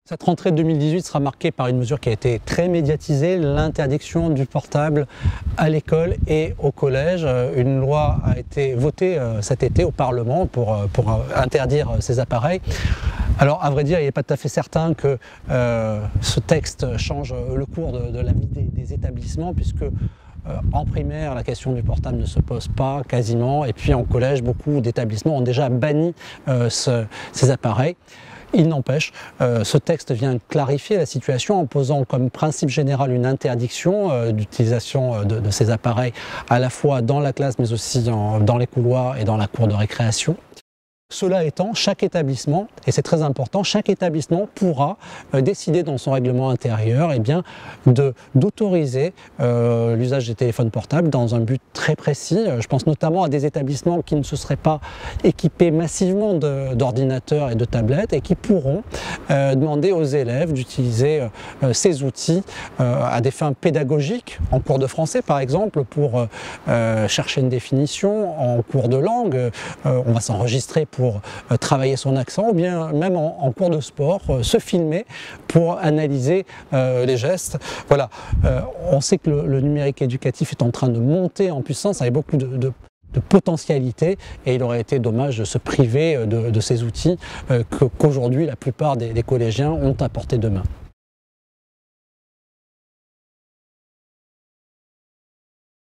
Cette rentrée 2018 sera marquée par une mesure qui a été très médiatisée, l'interdiction du portable à l'école et au collège. Une loi a été votée cet été au Parlement pour interdire ces appareils. Alors à vrai dire, il n'est pas tout à fait certain que ce texte change le cours de la vie des établissements, puisque en primaire, la question du portable ne se pose pas quasiment, et puis en collège, beaucoup d'établissements ont déjà banni ces appareils. Il n'empêche, ce texte vient clarifier la situation en posant comme principe général une interdiction d'utilisation de ces appareils à la fois dans la classe mais aussi dans les couloirs et dans la cour de récréation. Cela étant, chaque établissement, et c'est très important, chaque établissement pourra décider dans son règlement intérieur d'autoriser l'usage des téléphones portables dans un but très précis. Je pense notamment à des établissements qui ne se seraient pas équipés massivement d'ordinateurs et de tablettes et qui pourront demander aux élèves d'utiliser ces outils à des fins pédagogiques, en cours de français par exemple, pour chercher une définition, en cours de langue, on va s'enregistrer pour travailler son accent, ou bien même en cours de sport, se filmer pour analyser les gestes. Voilà, on sait que le numérique éducatif est en train de monter en puissance avec beaucoup de potentialités, et il aurait été dommage de se priver de ces outils qu'aujourd'hui la plupart des collégiens ont à portée de main.